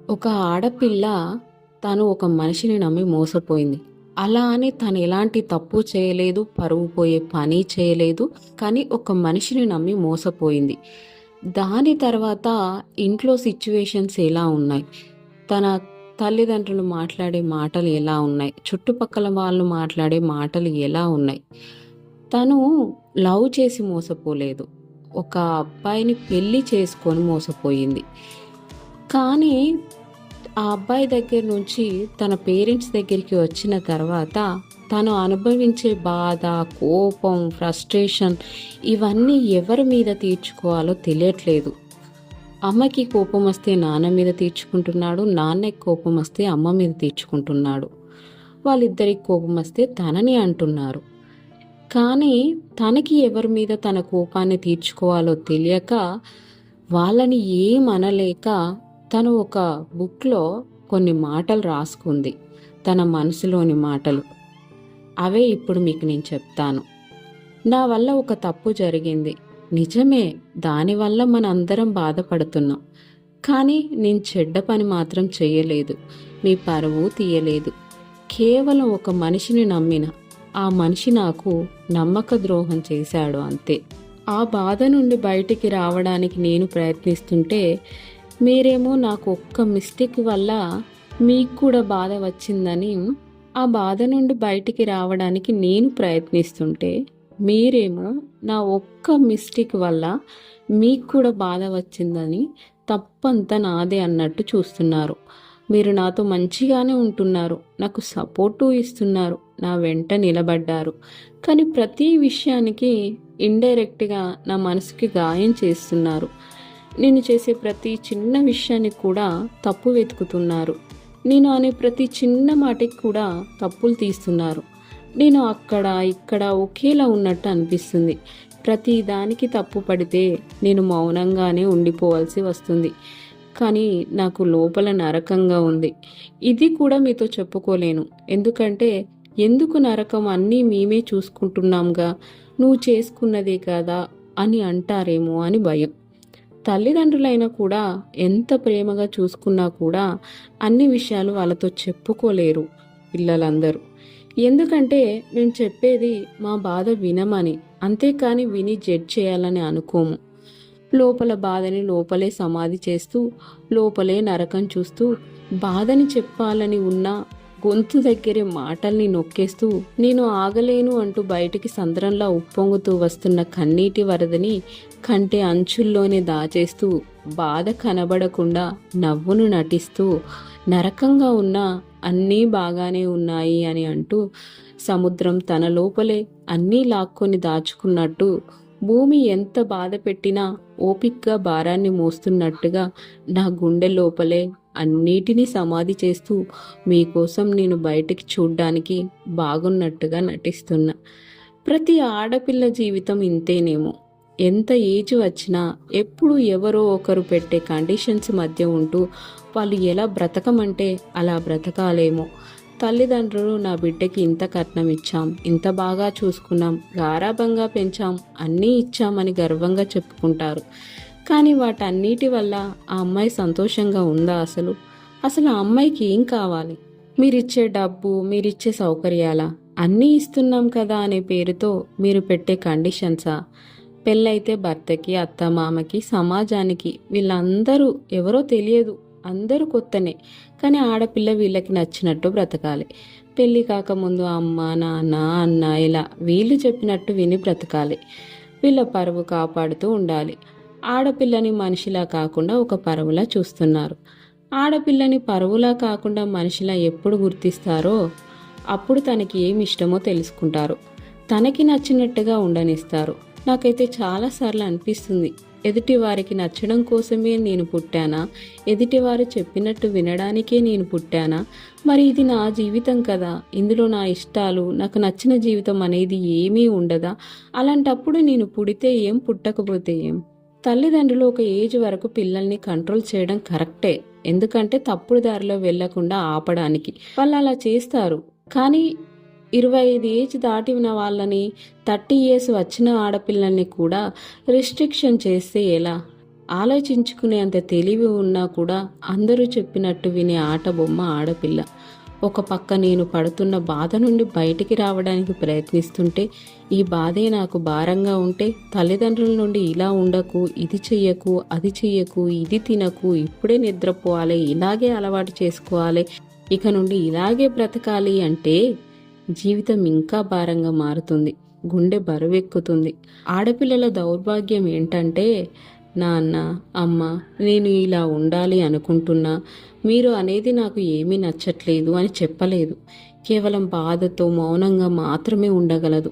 ఒక ఆడపిల్ల తను ఒక మనిషిని నమ్మి మోసపోయింది. అలా అని తను ఎలాంటి తప్పు చేయలేదు, పరువు పోయే పని చేయలేదు. కానీ ఒక మనిషిని నమ్మి మోసపోయింది. దాని తర్వాత ఇంట్లో సిచ్యువేషన్స్ ఎలా ఉన్నాయి? తన తల్లిదండ్రులు మాట్లాడే మాటలు ఎలా ఉన్నాయి? చుట్టుపక్కల వాళ్ళు మాట్లాడే మాటలు ఎలా ఉన్నాయి? తను లవ్ చేసి మోసపోలేదు. ఒక అబ్బాయిని పెళ్లి చేసుకొని మోసపోయింది. కానీ ఆ అబ్బాయి దగ్గర నుంచి తన పేరెంట్స్ దగ్గరికి వచ్చిన తర్వాత తను అనుభవించే బాధ, కోపం, ఫ్రస్ట్రేషన్ ఇవన్నీ ఎవరి మీద తీర్చుకోవాలో తెలియట్లేదు. అమ్మకి కోపం వస్తే నాన్న మీద తీర్చుకుంటున్నాడు, నాన్నకి కోపం వస్తే అమ్మ మీద తీర్చుకుంటున్నాడు, వాళ్ళిద్దరికి కోపం వస్తే తనని అంటున్నారు. కానీ తనకి ఎవరి మీద తన కోపాన్ని తీర్చుకోవాలో తెలియక వాళ్ళని ఏమనలేక తను ఒక బుక్లో కొన్ని మాటలు రాసుకుంది, తన మనసులోని మాటలు. అవే ఇప్పుడు మీకు నేను చెప్తాను. నా వల్ల ఒక తప్పు జరిగింది, నిజమే, దానివల్ల మనందరం బాధపడుతున్నాం. కానీ నేను చెడ్డ పని మాత్రం చేయలేదు, మీ పరువు తీయలేదు. కేవలం ఒక మనిషిని నమ్మిన ఆ మనిషి నాకు నమ్మక ద్రోహం చేశాడు, అంతే. ఆ బాధ నుండి బయటికి రావడానికి నేను ప్రయత్నిస్తుంటే మీరేమో నాకు ఒక్క మిస్టేక్ వల్ల మీకు కూడా బాధ వచ్చిందని, ఆ బాధ నుండి బయటికి రావడానికి నేను ప్రయత్నిస్తుంటే మీరేమో నా ఒక్క మిస్టేక్ వల్ల మీకు కూడా బాధ వచ్చిందని తప్పంతా నాదే అన్నట్టు చూస్తున్నారు. మీరు నాతో మంచిగానే ఉంటున్నారు, నాకు సపోర్టు ఇస్తున్నారు, నా వెంట నిలబడ్డారు. కానీ ప్రతి విషయానికి ఇండైరెక్ట్గా నా మనసుకి గాయం చేస్తున్నారు. నేను చేసే ప్రతి చిన్న విషయానికి కూడా తప్పు వెతుకుతున్నారు. నేను అనే ప్రతి చిన్న మాటకి కూడా తప్పులు తీస్తున్నారు. నేను అక్కడ ఇక్కడ ఒకేలా ఉన్నట్టు అనిపిస్తుంది. ప్రతి దానికి తప్పు పడితే నేను మౌనంగానే ఉండిపోవాల్సి వస్తుంది. కానీ నాకు లోపల నరకంగా ఉంది. ఇది కూడా మీతో చెప్పుకోలేను. ఎందుకు నరకం, అన్నీ మేమే చూసుకుంటున్నాంగా, నువ్వు చేసుకున్నదే కదా అని అంటారేమో అని భయం. తల్లిదండ్రులైనా కూడా ఎంత ప్రేమగా చూసుకున్నా కూడా అన్ని విషయాలు వాళ్ళతో చెప్పుకోలేరు పిల్లలందరూ. ఎందుకంటే మేము చెప్పేది మా బాధ వినమని, అంతేకాని విని జడ్జ్ చేయాలని అనుకోము. లోపల బాధని లోపలే సమాధి చేస్తూ, లోపలే నరకం చూస్తూ, బాధని చెప్పాలని ఉన్న గొంతు దగ్గరే మాటల్ని నొక్కేస్తూ, నేను ఆగలేను అంటూ బయటికి సంద్రంలా ఉప్పొంగుతూ వస్తున్న కన్నీటి వరదని కంటే అంచుల్లోనే దాచేస్తూ, బాధ కనబడకుండా నవ్వును నటిస్తూ, నరకంగా ఉన్నా అన్నీ బాగానే ఉన్నాయి అని అంటూ, సముద్రం తన లోపలే అన్నీ లాక్కొని దాచుకున్నట్టు, భూమి ఎంత బాధ పెట్టినా ఓపిక్గా భారాన్ని మోస్తున్నట్టుగా నా గుండె లోపలే అన్నిటినీ సమాధి చేస్తూ మీకోసం నేను బయటికి చూడ్డానికి బాగున్నట్టుగా నటిస్తున్నా. ప్రతి ఆడపిల్ల జీవితం ఇంతేనేమో. ఎంత ఏజ్ వచ్చినా ఎప్పుడు ఎవరో ఒకరు పెట్టే కండిషన్స్ మధ్య ఉంటూ వాళ్ళు ఎలా బ్రతకమంటే అలా బ్రతకాలేమో. తల్లిదండ్రులు నా బిడ్డకి ఇంత కట్నం ఇచ్చాం, ఇంత బాగా చూసుకున్నాం, గారాబంగా పెంచాం, అన్నీ ఇచ్చామని గర్వంగా చెప్పుకుంటారు. కానీ వాటన్నిటి వల్ల ఆ అమ్మాయి సంతోషంగా ఉందా? అసలు ఆ అమ్మాయికి ఏం కావాలి? మీరిచ్చే డబ్బు, మీరిచ్చే సౌకర్యాలా? అన్నీ ఇస్తున్నాం కదా అనే పేరుతో మీరు పెట్టే కండిషన్సా? పెళ్ళైతే భర్తకి, అత్త మామకి, సమాజానికి, వీళ్ళందరూ ఎవరో తెలియదు, అందరూ కొత్తనే. కానీ ఆడపిల్ల వీళ్ళకి నచ్చినట్టు బ్రతకాలి. పెళ్ళి కాకముందు అమ్మ, నాన్న, అన్న ఇలా వీళ్ళు చెప్పినట్టు విని బ్రతకాలి. వీళ్ళ పరువు కాపాడుతూ ఉండాలి. ఆడపిల్లని మనిషిలా కాకుండా ఒక పరువులా చూస్తున్నారు. ఆడపిల్లని పరువులా కాకుండా మనిషిలా ఎప్పుడు గుర్తిస్తారో అప్పుడు తనకి ఏమి ఇష్టమో తెలుసుకుంటారు. తనకి నచ్చినట్టుగా ఉండనిస్తారు. నాకైతే చాలాసార్లు అనిపిస్తుంది, ఎదుటి వారికి నచ్చడం కోసమే నేను పుట్టానా? ఎదుటివారు చెప్పినట్టు వినడానికే నేను పుట్టానా? మరి ఇది నా జీవితం కదా, ఇందులో నా ఇష్టాలు, నాకు నచ్చిన జీవితం అనేది ఏమీ ఉండదా? అలాంటప్పుడు నేను పుడితే ఏం, పుట్టకపోతే ఏం? తల్లిదండ్రులు ఒక ఏజ్ వరకు పిల్లల్ని కంట్రోల్ చేయడం కరెక్టే. ఎందుకంటే తప్పుడు దారిలో వెళ్లకుండా ఆపడానికి వాళ్ళు అలా చేస్తారు. కానీ 25 ఏజ్ దాటిన వాళ్ళని, 30 ఇయర్స్ వచ్చిన ఆడపిల్లల్ని కూడా రిస్ట్రిక్షన్ చేస్తే ఎలా? ఆలోచించుకునేంత తెలివి ఉన్నా కూడా అందరూ చెప్పినట్టు వినే ఆట బొమ్మ ఆడపిల్ల. ఒక పక్క నేను పడుతున్న బాధ నుండి బయటికి రావడానికి ప్రయత్నిస్తుంటే, ఈ బాధే నాకు భారంగా ఉంటే తల్లిదండ్రుల నుండి ఇలా ఉండకు, ఇది చెయ్యకు, అది చెయ్యకు, ఇది తినకు, ఇప్పుడే నిద్రపోవాలి, ఇలాగే అలవాటు చేసుకోవాలి, ఇక నుండి ఇలాగే బ్రతకాలి అంటే జీవితం ఇంకా భారంగా మారుతుంది. గుండె బరువెక్కుతుంది. ఆడపిల్లల దౌర్భాగ్యం ఏంటంటే, నాన్న, అమ్మ, నేను ఇలా ఉండాలి అనుకుంటున్నా, మీరు అనేది నాకు ఏమీ నచ్చట్లేదు అని చెప్పలేదు. కేవలం బాధతో మౌనంగా మాత్రమే ఉండగలదు.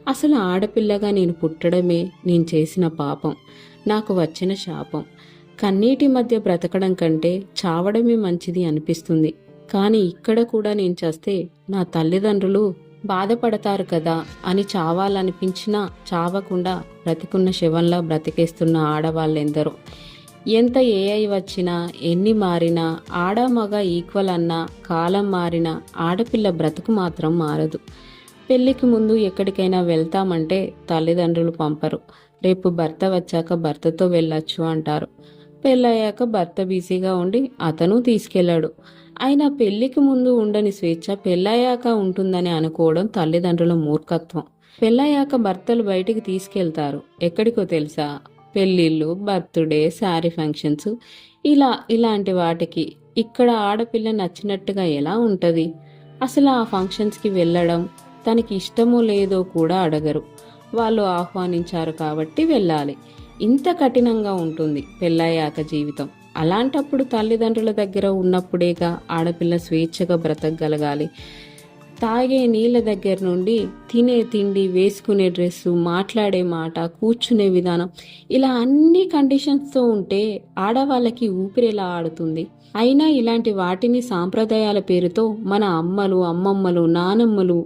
అసలు ఆడపిల్లగా నేను పుట్టడమే నేను చేసిన పాపం, నాకు వచ్చిన శాపం. కన్నీటి మధ్య బ్రతకడం కంటే చావడమే మంచిది అనిపిస్తుంది. కానీ ఇక్కడ కూడా నేను చస్తే నా తల్లిదండ్రులు బాధపడతారు కదా అని చావాలనిపించినా చావకుండా బ్రతికున్న శవంలా బ్రతికేస్తున్న ఆడవాళ్ళెందరో. ఎంత ఏఐ వచ్చినా, ఎన్ని మారినా, ఆడ మగ ఈక్వల్ అన్నా, కాలం మారినా ఆడపిల్ల బ్రతుకు మాత్రం మారదు. పెళ్లికి ముందు ఎక్కడికైనా వెళ్తామంటే తల్లిదండ్రులు పంపరు. రేపు భర్త వచ్చాక భర్తతో వెళ్ళొచ్చు అంటారు. పెళ్ళయ్యాక భర్త బిజీగా ఉండి అతను తీసుకెళ్లాడు. అయినా పెళ్లికి ముందు ఉండని స్వేచ్ఛ పెళ్ళయ్యాక ఉంటుందని అనుకోవడం తల్లిదండ్రుల మూర్ఖత్వం. పెళ్ళయ్యాక భర్తలు బయటికి తీసుకెళ్తారు. ఎక్కడికో తెలుసా? పెళ్ళిళ్ళు, బర్త్డే, శారీ ఫంక్షన్స్, ఇలాంటి వాటికి. ఇక్కడ ఆడపిల్ల నచ్చినట్టుగా ఎలా ఉంటుంది? అసలు ఆ ఫంక్షన్స్కి వెళ్ళడం తనకి ఇష్టమో లేదో కూడా అడగరు. వాళ్ళు ఆహ్వానించారు కాబట్టి వెళ్ళాలి. ఇంత కఠినంగా ఉంటుంది పెళ్ళయ్యాక జీవితం. అలాంటప్పుడు తల్లిదండ్రుల దగ్గర ఉన్నప్పుడేగా ఆడపిల్ల స్వేచ్ఛగా బ్రతకగలగాలి. తాగే నీళ్ళ దగ్గర నుండి తినే తిండి, వేసుకునే డ్రెస్సు, మాట్లాడే మాట, కూర్చునే విధానం, ఇలా అన్ని కండిషన్స్తో ఉంటే ఆడవాళ్ళకి ఊపిరిలా ఆడుతుంది. అయినా ఇలాంటి వాటిని సాంప్రదాయాల పేరుతో మన అమ్మలు, అమ్మమ్మలు, నానమ్మలు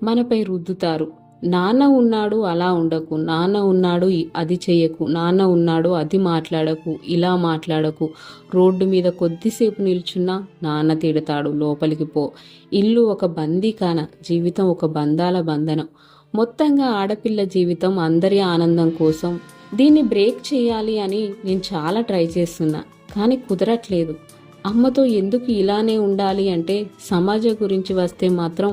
మనపై రుద్దుతారు. నాన్న ఉన్నాడు అలా ఉండకు, నాన్న ఉన్నాడు అది చెయ్యకు, నాన్న ఉన్నాడు అది మాట్లాడకు, ఇలా మాట్లాడకు, రోడ్డు మీద కొద్దిసేపు నిల్చున్నా నాన్న తిడతాడు, లోపలికి పో. ఇల్లు ఒక బందీఖాన, జీవితం ఒక బంధాల బంధనం. మొత్తంగా ఆడపిల్ల జీవితం అందరి ఆనందం కోసం. దీన్ని బ్రేక్ చేయాలి అని నేను చాలా ట్రై చేస్తున్నా, కానీ కుదరట్లేదు. అమ్మతో ఎందుకు ఇలానే ఉండాలి అంటే సమాజం గురించి వస్తే మాత్రం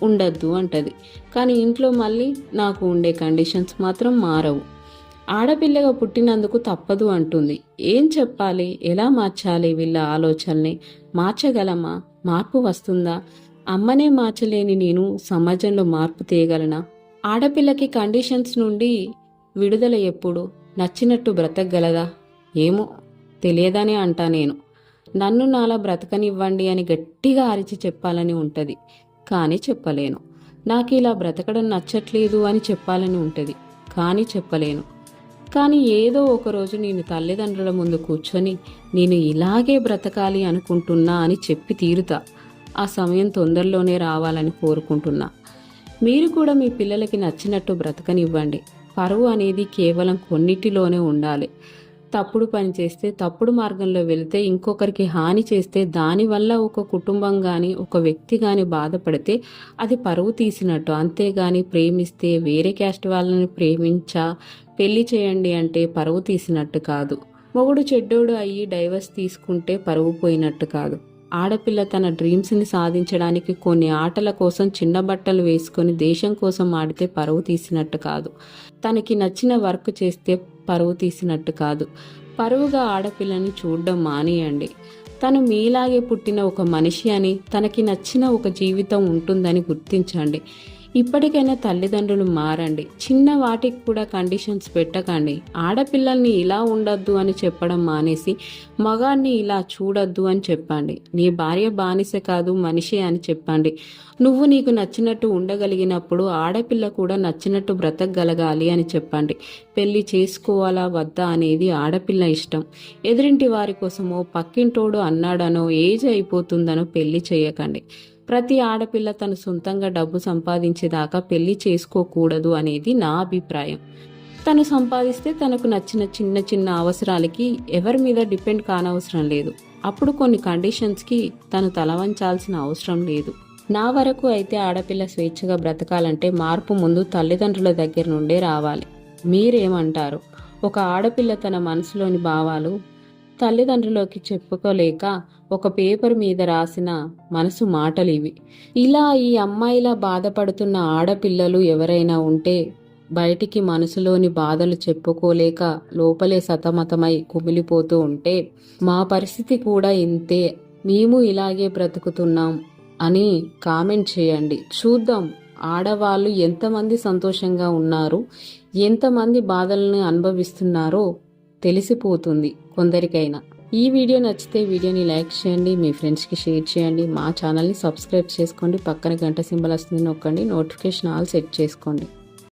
ఉండద్దు అంటది. కానీ ఇంట్లో మళ్ళీ నాకు ఉండే కండిషన్స్ మాత్రం మారవు. ఆడపిల్లగా పుట్టినందుకు తప్పదు అంటుంది. ఏం చెప్పాలి? ఎలా మార్చాలి వీళ్ళ ఆలోచనల్ని? మార్చగలమా? మార్పు వస్తుందా? అమ్మనే మార్చలేని నేను సమాజంలో మార్పు తేయగలనా? ఆడపిల్లకి కండిషన్స్ నుండి విడుదల ఎప్పుడు? నచ్చినట్టు బ్రతకగలదా? ఏమో తెలియదనే అంటా నేను. నన్ను నాలా బ్రతకనివ్వండి అని గట్టిగా అరిచి చెప్పాలని ఉంటుంది, కానీ చెప్పలేను. నాకు ఇలా బ్రతకడం నచ్చట్లేదు అని చెప్పాలని ఉంటుంది, కానీ చెప్పలేను. కానీ ఏదో ఒకరోజు నేను తల్లిదండ్రుల ముందు కూర్చొని నేను ఇలాగే బ్రతకాలి అనుకుంటున్నా అని చెప్పి తీరుతా. ఆ సమయం తొందరలోనే రావాలని కోరుకుంటున్నా. మీరు కూడా మీ పిల్లలకి నచ్చినట్టు బ్రతకనివ్వండి. పరువు అనేది కేవలం కొన్నిటిలోనే ఉండాలి. తప్పుడు పని చేస్తే, తప్పుడు మార్గంలో వెళితే, ఇంకొకరికి హాని చేస్తే, దానివల్ల ఒక కుటుంబం కానీ ఒక వ్యక్తి కానీ బాధపడితే అది పరువు తీసినట్టు. అంతేగాని ప్రేమిస్తే, వేరే క్యాస్ట్ వాళ్ళని ప్రేమించా పెళ్లి చేయండి అంటే పరువు తీసినట్టు కాదు. మొగుడు చెడ్డోడు అయ్యి డైవర్స్ తీసుకుంటే పరువు పోయినట్టు కాదు. ఆడపిల్ల తన డ్రీమ్స్ని సాధించడానికి కొన్ని ఆటల కోసం చిన్న బట్టలు వేసుకొని దేశం కోసం ఆడితే పరువు తీసినట్టు కాదు. తనకి నచ్చిన వర్క్ చేస్తే పరువు తీసినట్టు కాదు. పరువుగా ఆడపిల్లని చూడడం మానేయండి. తను మీలాగే పుట్టిన ఒక మనిషి అని, తనకి నచ్చిన ఒక జీవితం ఉంటుందని గుర్తించండి. ఇప్పటికైనా తల్లిదండ్రులు మారండి. చిన్న వాటికి కూడా కండిషన్స్ పెట్టకండి. ఆడపిల్లల్ని ఇలా ఉండొద్దు అని చెప్పడం మానేసి మగాడిని ఇలా చూడొద్దు అని చెప్పండి. నీ భార్య బానిస కాదు, మనిషి అని చెప్పండి. నువ్వు నీకు నచ్చినట్టు ఉండగలిగినప్పుడు ఆడపిల్ల కూడా నచ్చినట్టు బ్రతకగలగాలి అని చెప్పండి. పెళ్లి చేసుకోవాలా వద్దా అనేది ఆడపిల్ల ఇష్టం. ఎదురింటి వారి కోసమో, పక్కింటోడు అన్నాడనో, ఏజ్ అయిపోతుందనో పెళ్లి చేయకండి. ప్రతి ఆడపిల్ల తను సొంతంగా డబ్బు సంపాదించేదాకా పెళ్లి చేసుకోకూడదు అనేది నా అభిప్రాయం. తను సంపాదిస్తే తనకు నచ్చిన చిన్న చిన్న అవసరాలకి ఎవరి మీద డిపెండ్ కానవసరం లేదు. అప్పుడు కొన్ని కండిషన్స్కి తను తలవంచాల్సిన అవసరం లేదు. నా వరకు అయితే ఆడపిల్ల స్వేచ్ఛగా బ్రతకాలంటే మార్పు ముందు తల్లిదండ్రుల దగ్గర నుండే రావాలి. మీరేమంటారు? ఒక ఆడపిల్ల తన మనసులోని భావాలు తల్లిదండ్రులకి చెప్పుకోలేక ఒక పేపర్ మీద రాసిన మనసు మాటలివి. ఇలా ఈ అమ్మాయిలా బాధపడుతున్న ఆడపిల్లలు ఎవరైనా ఉంటే బయటికి మనసులోని బాధలు చెప్పుకోలేక లోపలే సతమతమై కుమిలిపోతూ ఉంటే మా పరిస్థితి కూడా ఇంతే, మేము ఇలాగే బ్రతుకుతున్నాం అని కామెంట్ చేయండి. చూద్దాం ఆడవాళ్ళు ఎంతమంది సంతోషంగా ఉన్నారు, ఎంతమంది బాధలను అనుభవిస్తున్నారో తెలిసిపోతుంది కొందరికైనా. ఈ వీడియో నచ్చితే వీడియోని లైక్ చేయండి, మీ ఫ్రెండ్స్కి షేర్ చేయండి, మా ఛానల్ని సబ్స్క్రైబ్ చేసుకోండి, పక్కన గంట సింబల్ వస్తుంది నొక్కండి, నోటిఫికేషన్ ఆల్ సెట్ చేసుకోండి.